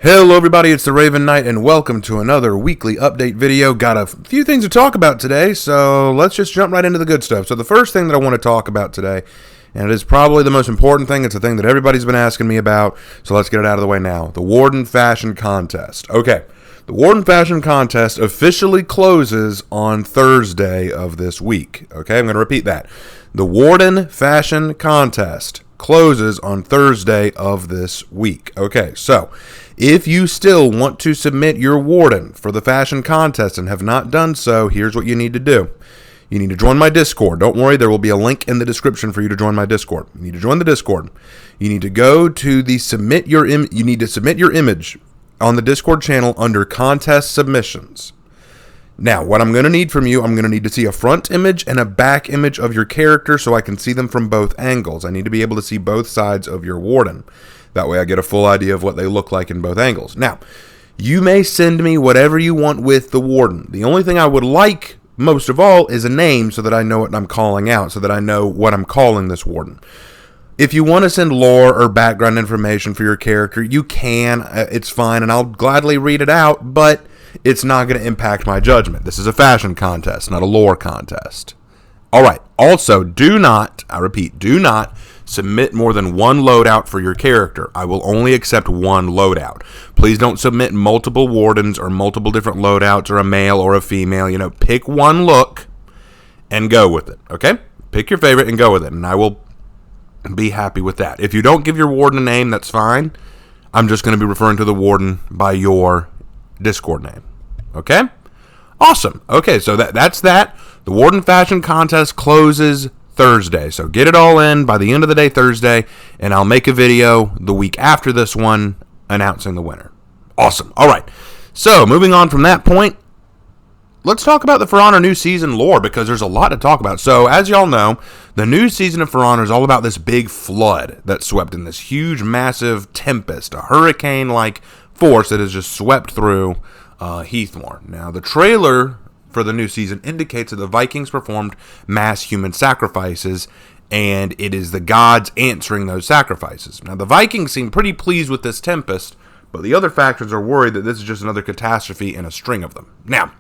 Hello everybody, it's the Raven Knight and welcome to another weekly update video. Got a few things to talk about today, so let's just jump right into the good stuff. So the first thing that I want to talk about today, and it is probably the most important thing, it's a thing that everybody's been asking me about, so let's get it out of the way now. The Warden Fashion Contest. Okay, the Warden Fashion Contest officially closes on Thursday of this week. Okay, I'm going to repeat that. The Warden Fashion Contest closes on Thursday of this week. Okay, so if you still want to submit your Warden for the fashion contest and have not done so, here's what you need to do. You need to join my Discord. Don't worry, there will be a link in the description for you to join my Discord. You need to join the Discord. You need to go to the you need to submit your image on the Discord channel under contest submissions. Now, what I'm going to need from you, I'm going to need to see a front image and a back image of your character so I can see them from both angles. I need to be able to see both sides of your Warden. That way I get a full idea of what they look like in both angles. Now, you may send me whatever you want with the Warden. The only thing I would like most of all is a name so that I know what I'm calling out, so that I know what I'm calling this Warden. If you want to send lore or background information for your character, you can. It's fine, and I'll gladly read it out, but it's not going to impact my judgment. This is a fashion contest, not a lore contest. All right. Also, do not submit more than one loadout for your character. I will only accept one loadout. Please don't submit multiple Wardens or multiple different loadouts or a male or a female. Pick one look and go with it, okay? Pick your favorite and go with it, and I will be happy with that. If you don't give your Warden a name, that's fine. I'm just going to be referring to the Warden by your Discord name, okay? Awesome. Okay, so that's that. The Warden Fashion Contest closes Thursday, so get it all in by the end of the day Thursday, and I'll make a video the week after this one announcing the winner. Awesome. All right, so moving on from that point, let's talk about the For Honor new season lore, because there's a lot to talk about. So as y'all know, the new season of For Honor is all about this big flood that swept in, this huge, massive tempest, a hurricane-like force that has just swept through Heathmore. Now, the trailer for the new season indicates that the Vikings performed mass human sacrifices, and it is the gods answering those sacrifices. Now, the Vikings seem pretty pleased with this tempest, but the other factions are worried that this is just another catastrophe in a string of them. Now,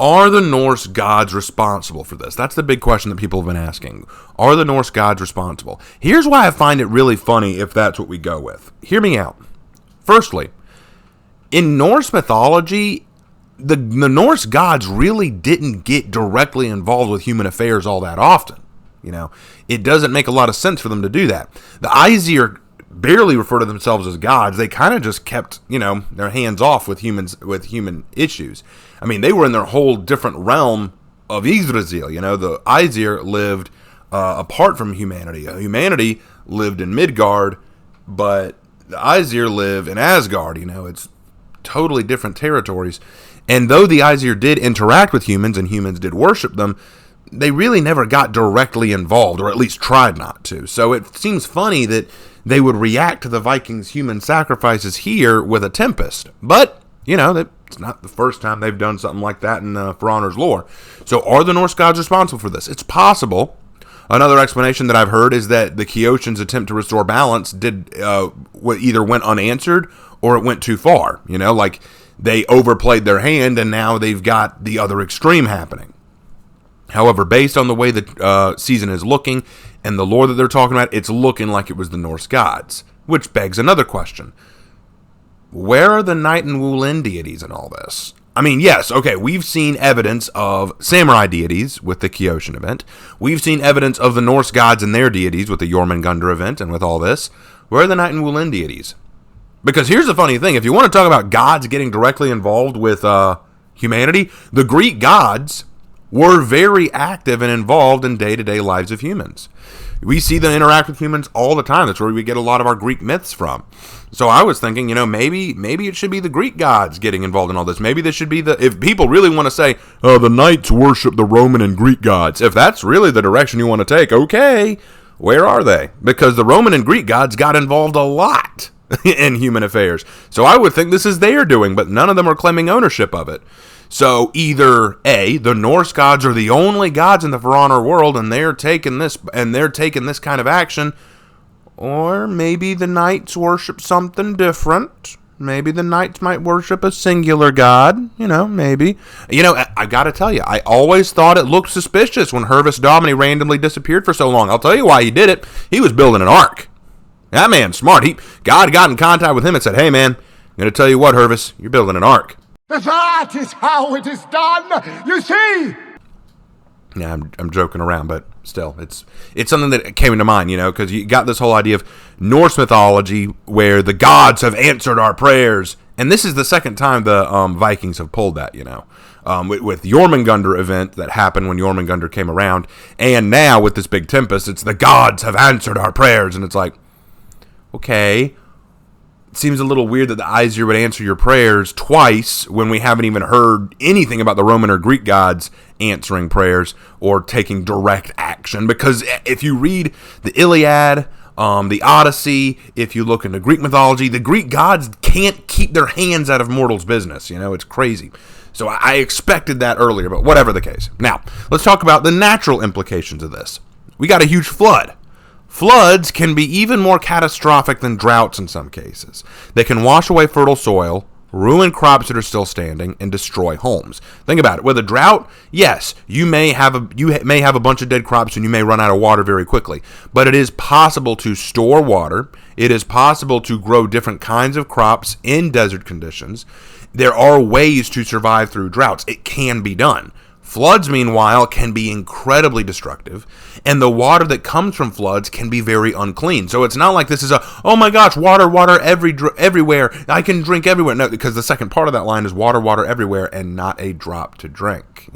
are the Norse gods responsible for this? That's the big question that people have been asking. Are the Norse gods responsible? Here's why I find it really funny if that's what we go with. Hear me out. Firstly, in Norse mythology, the Norse gods really didn't get directly involved with human affairs all that often. It doesn't make a lot of sense for them to do that. The Aesir barely refer to themselves as gods. They kind of just kept, their hands off with human issues. I mean, they were in their whole different realm of Yggdrasil. The Aesir lived apart from humanity. Humanity lived in Midgard, but the Aesir live in Asgard. It's totally different territories. And though the Aesir did interact with humans and humans did worship them, they really never got directly involved, or at least tried not to. So it seems funny that they would react to the Vikings' human sacrifices here with a tempest. But, it's not the first time they've done something like that in For Honor's lore. So are the Norse gods responsible for this? It's possible. Another explanation that I've heard is that the Kyotians' attempt to restore balance either went unanswered or it went too far. Like they overplayed their hand and now they've got the other extreme happening. However, based on the way the season is looking and the lore that they're talking about, it's looking like it was the Norse gods, which begs another question. Where are the Night and Wulin deities in all this? I mean, yes, okay, we've seen evidence of samurai deities with the Kyotian event. We've seen evidence of the Norse gods and their deities with the Jormungandr event and with all this. Where are the Night and Wulin deities? Because here's the funny thing. If you want to talk about gods getting directly involved with humanity, the Greek gods were very active and involved in day-to-day lives of humans. We see them interact with humans all the time. That's where we get a lot of our Greek myths from. So I was thinking, maybe it should be the Greek gods getting involved in all this. Maybe this should be if people really want to say, oh, the knights worship the Roman and Greek gods. If that's really the direction you want to take, okay, where are they? Because the Roman and Greek gods got involved a lot in human affairs. So I would think this is their doing, but none of them are claiming ownership of it. So either A, the Norse gods are the only gods in the For Honor world and they're taking this kind of action, Or maybe the knights worship something different. Maybe the knights might worship a singular god. Maybe. I gotta tell you, I always thought it looked suspicious when Hervis Daubeny randomly disappeared for so long. I'll tell you why he did it. He was building an ark. That man's smart. God got in contact with him and said, hey man, I'm gonna tell you what, Hervis, you're building an ark. That is how it is done, you see! Yeah, I'm joking around, but still, it's something that came into mind, because you got this whole idea of Norse mythology where the gods have answered our prayers, and this is the second time the Vikings have pulled that, with Jormungandr event that happened when Jormungandr came around, and now with this big tempest, it's the gods have answered our prayers, and it's like, okay, it seems a little weird that the Aesir would answer your prayers twice when we haven't even heard anything about the Roman or Greek gods answering prayers or taking direct action. Because if you read the Iliad, the Odyssey, if you look into Greek mythology, the Greek gods can't keep their hands out of mortals' business. It's crazy. So I expected that earlier, but whatever the case. Now, let's talk about the natural implications of this. We got a huge flood. Floods can be even more catastrophic than droughts in some cases. They can wash away fertile soil, ruin crops that are still standing, and destroy homes. Think about it. With a drought, yes, you may have a bunch of dead crops and you may run out of water very quickly. But it is possible to store water. It is possible to grow different kinds of crops in desert conditions. There are ways to survive through droughts. It can be done. Floods, meanwhile, can be incredibly destructive, and the water that comes from floods can be very unclean. So it's not like this is oh my gosh, water everywhere, I can drink everywhere. No, because the second part of that line is water everywhere and not a drop to drink.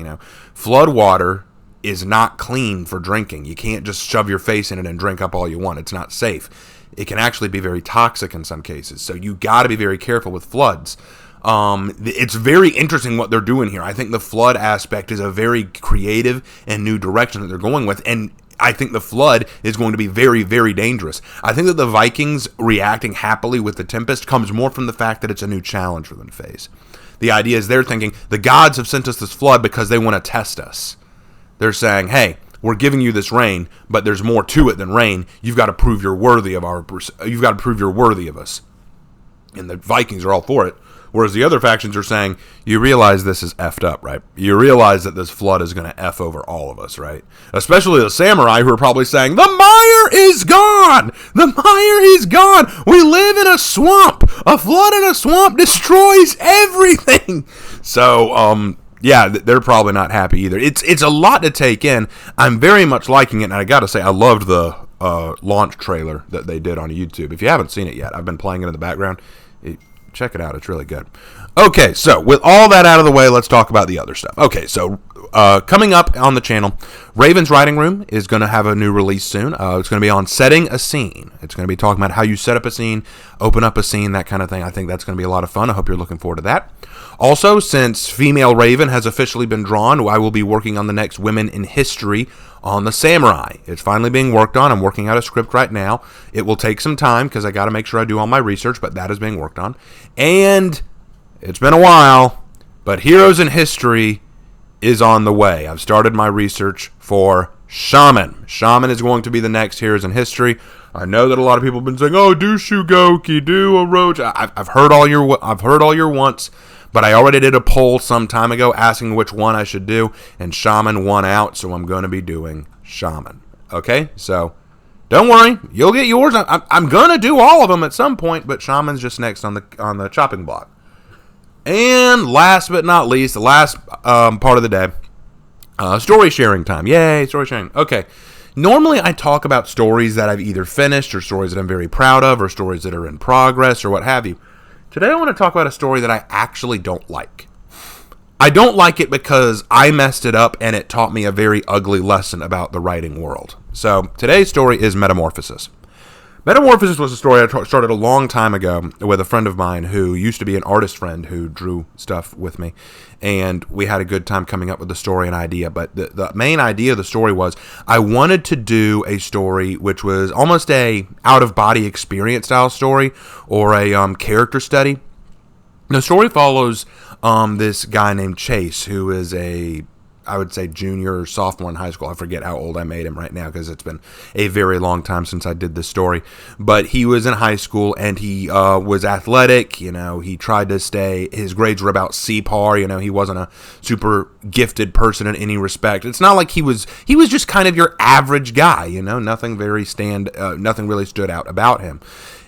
Flood water is not clean for drinking. You can't just shove your face in it and drink up all you want. It's not safe. It can actually be very toxic in some cases. So you got to be very careful with floods. It's very interesting what they're doing here. I think the flood aspect is a very creative and new direction that they're going with, and I think the flood is going to be very, very dangerous. I think that the Vikings reacting happily with the tempest comes more from the fact that it's a new challenge for them to face. The idea is they're thinking, the gods have sent us this flood because they want to test us. They're saying, hey, we're giving you this rain, but there's more to it than rain. You've got to prove you're worthy of us. And the Vikings are all for it. Whereas the other factions are saying, you realize this is effed up, right? You realize that this flood is going to F over all of us, right? Especially the samurai who are probably saying, the mire is gone! The mire is gone! We live in a swamp! A flood in a swamp destroys everything! So, yeah, they're probably not happy either. It's a lot to take in. I'm very much liking it, and I gotta say, I loved the launch trailer that they did on YouTube. If you haven't seen it yet, I've been playing it in the background. Check it out. It's really good. Okay, so with all that out of the way, let's talk about the other stuff. Okay, so coming up on the channel, Raven's Writing Room is going to have a new release soon. It's going to be on setting a scene. It's going to be talking about how you set up a scene, open up a scene, that kind of thing. I think that's going to be a lot of fun. I hope you're looking forward to that. Also, since Female Raven has officially been drawn, I will be working on the next Women in History on the Samurai. It's finally being worked on. I'm working out a script right now. It will take some time because I got to make sure I do all my research, but that is being worked on. And it's been a while, but Heroes in History is on the way. I've started my research for Shaman. Shaman is going to be the next Heroes in History. I know that a lot of people have been saying, "Oh, do Shugoki, do Orochi." I've heard all your wants, but I already did a poll some time ago asking which one I should do, and Shaman won out, so I'm going to be doing Shaman. Okay, so don't worry, you'll get yours. I'm going to do all of them at some point, but Shaman's just next on the chopping block. And last but not least, the last part of the day, story sharing time. Yay, story sharing. Okay. Normally, I talk about stories that I've either finished or stories that I'm very proud of or stories that are in progress or what have you. Today, I want to talk about a story that I actually don't like. I don't like it because I messed it up and it taught me a very ugly lesson about the writing world. So, today's story is Metamorphosis. Metamorphosis was a story I started a long time ago with a friend of mine who used to be an artist friend who drew stuff with me, and we had a good time coming up with the story and idea. But the main idea of the story was I wanted to do a story which was almost a out-of-body experience style story or a character study. The story follows this guy named Chase, who is a I would say junior or sophomore in high school. I forget how old I made him right now because it's been a very long time since I did this story. But he was in high school and he was athletic. You know, he tried to stay. His grades were about C-par. You know, he wasn't a super gifted person in any respect. It's not like he was just kind of your average guy. You know, nothing really stood out about him.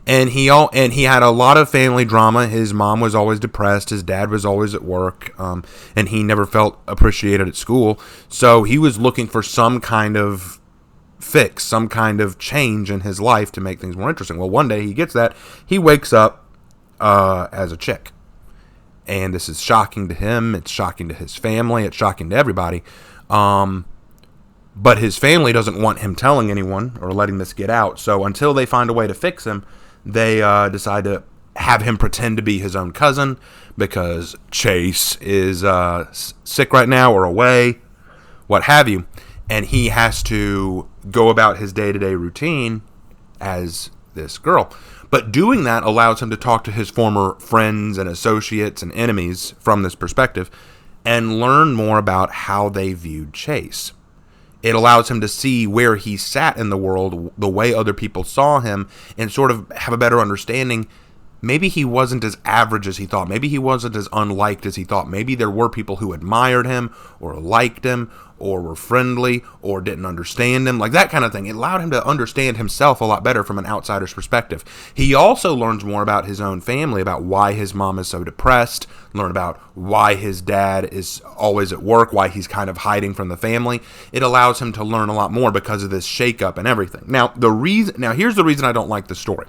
And he had a lot of family drama. His mom was always depressed. His dad was always at work, and he never felt appreciated at school. So he was looking for some kind of fix, some kind of change in his life to make things more interesting. Well, one day he gets that. He wakes up as a chick. And this is shocking to him. It's shocking to his family. It's shocking to everybody. But his family doesn't want him telling anyone or letting this get out. So until they find a way to fix him, they decide to have him pretend to be his own cousin because Chase is sick right now or away, what have you. And he has to go about his day-to-day routine as this girl. But doing that allows him to talk to his former friends and associates and enemies from this perspective and learn more about how they viewed Chase. It allows him to see where he sat in the world, the way other people saw him, and sort of have a better understanding. Maybe he wasn't as average as he thought. Maybe he wasn't as unliked as he thought. Maybe there were people who admired him or liked him or were friendly or didn't understand him, like that kind of thing. It allowed him to understand himself a lot better from an outsider's perspective. He also learns more about his own family, about why his mom is so depressed, learn about why his dad is always at work, why he's kind of hiding from the family. It allows him to learn a lot more because of this shakeup and everything. Now, here's the reason I don't like the story.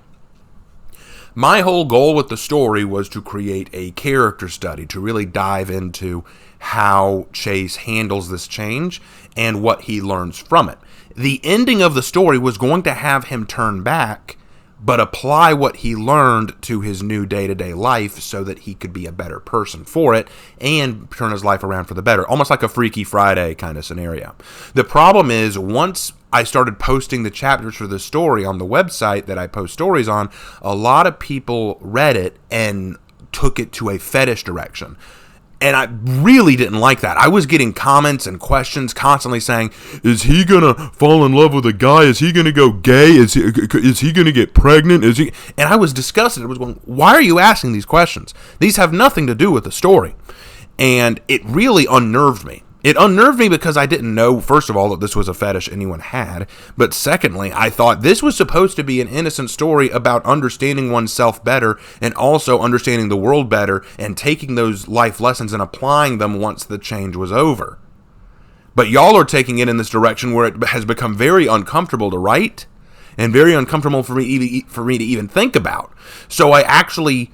My whole goal with the story was to create a character study, to really dive into how Chase handles this change and what he learns from it. The ending of the story was going to have him turn back, but apply what he learned to his new day-to-day life so that he could be a better person for it and turn his life around for the better. Almost like a Freaky Friday kind of scenario. The problem is, once I started posting the chapters for the story on the website that I post stories on, a lot of people read it and took it to a fetish direction. And I really didn't like that. I was getting comments and questions constantly saying, is he going to fall in love with a guy? Is he going to go gay? Is he going to get pregnant? And I was disgusted. I was going, why are you asking these questions? These have nothing to do with the story. And it really unnerved me. It unnerved me because I didn't know, first of all, that this was a fetish anyone had. But secondly, I thought this was supposed to be an innocent story about understanding oneself better and also understanding the world better and taking those life lessons and applying them once the change was over. But y'all are taking it in this direction where it has become very uncomfortable to write and very uncomfortable for me to even think about. So I actually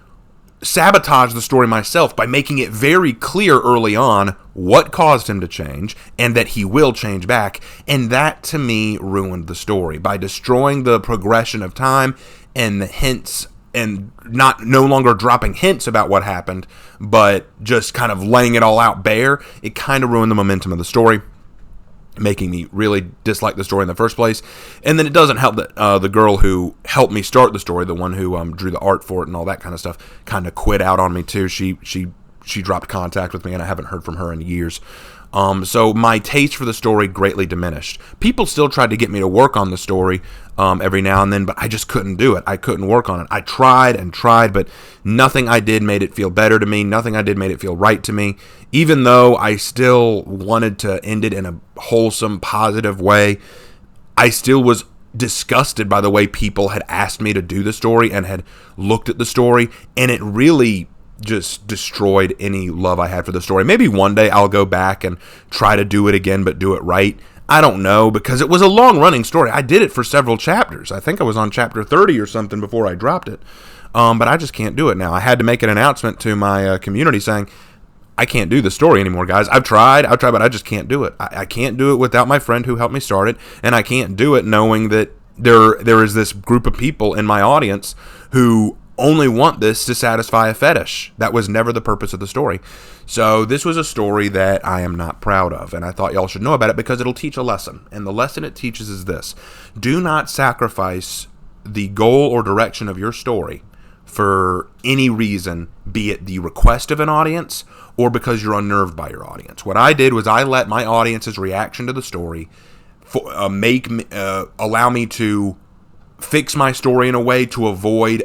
sabotage the story myself by making it very clear early on what caused him to change and that he will change back, and that to me ruined the story by destroying the progression of time and the hints and no longer dropping hints about what happened, but just kind of laying it all out bare. It kind of ruined the momentum of the story, making me really dislike the story in the first place. And then it doesn't help that the girl who helped me start the story, the one who drew the art for it and all that kind of stuff, kind of quit out on me too. She dropped contact with me, and I haven't heard from her in years. So my taste for the story greatly diminished. People still tried to get me to work on the story every now and then, but I just couldn't do it. I couldn't work on it. I tried and tried, but nothing I did made it feel better to me. Nothing I did made it feel right to me. Even though I still wanted to end it in a wholesome, positive way, I still was disgusted by the way people had asked me to do the story and had looked at the story, and it really just destroyed any love I had for the story. Maybe one day I'll go back and try to do it again, but do it right. I don't know, because it was a long-running story. I did it for several chapters. I think I was on chapter 30 or something before I dropped it. But I just can't do it now. I had to make an announcement to my community saying, I can't do the story anymore, guys. I've tried, but I just can't do it. I can't do it without my friend who helped me start it, and I can't do it knowing that there is this group of people in my audience who only want this to satisfy a fetish. That was never the purpose of the story. So this was a story that I am not proud of, and I thought y'all should know about it because it'll teach a lesson. And the lesson it teaches is this: do not sacrifice the goal or direction of your story for any reason, be it the request of an audience or because you're unnerved by your audience. What I did was I let my audience's reaction to the story allow me to fix my story in a way to avoid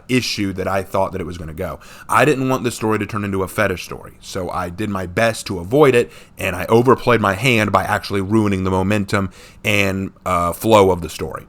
issue that I thought that it was going to go. I didn't want the story to turn into a fetish story, so I did my best to avoid it, and I overplayed my hand by actually ruining the momentum and flow of the story.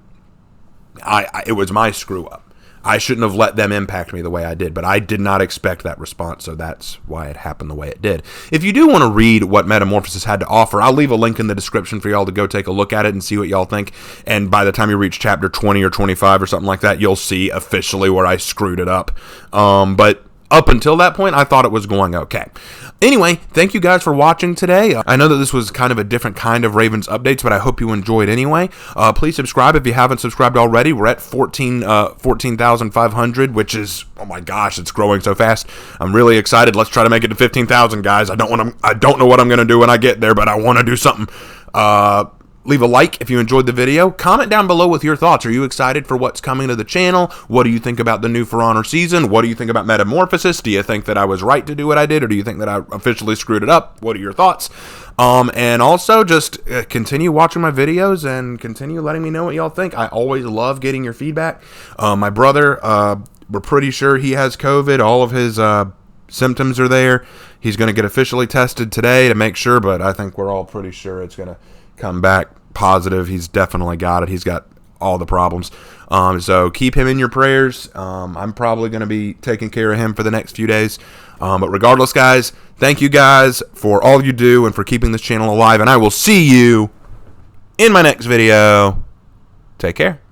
It was my screw up. I shouldn't have let them impact me the way I did, but I did not expect that response, so that's why it happened the way it did. If you do want to read what Metamorphosis had to offer, I'll leave a link in the description for y'all to go take a look at it and see what y'all think, and by the time you reach chapter 20 or 25 or something like that, you'll see officially where I screwed it up. But up until that point, I thought it was going okay. Anyway, thank you guys for watching today. I know that this was kind of a different kind of Ravens updates, but I hope you enjoyed anyway. Please subscribe if you haven't subscribed already. We're at 14,500, which is, oh my gosh, it's growing so fast. I'm really excited. Let's try to make it to 15,000, guys. I don't know what I'm going to do when I get there, but I want to do something. Leave a like if you enjoyed the video. Comment down below with your thoughts. Are you excited for what's coming to the channel? What do you think about the new For Honor season? What do you think about Metamorphosis? Do you think that I was right to do what I did, or do you think that I officially screwed it up? What are your thoughts? And also, just continue watching my videos and continue letting me know what y'all think. I always love getting your feedback. My brother, we're pretty sure he has COVID. All of his symptoms are there. He's going to get officially tested today to make sure, but I think we're all pretty sure it's going to come back positive. He's definitely got it. He's got all the problems. So keep him in your prayers. I'm probably going to be taking care of him for the next few days. But regardless, guys, thank you guys for all you do and for keeping this channel alive. And I will see you in my next video. Take care.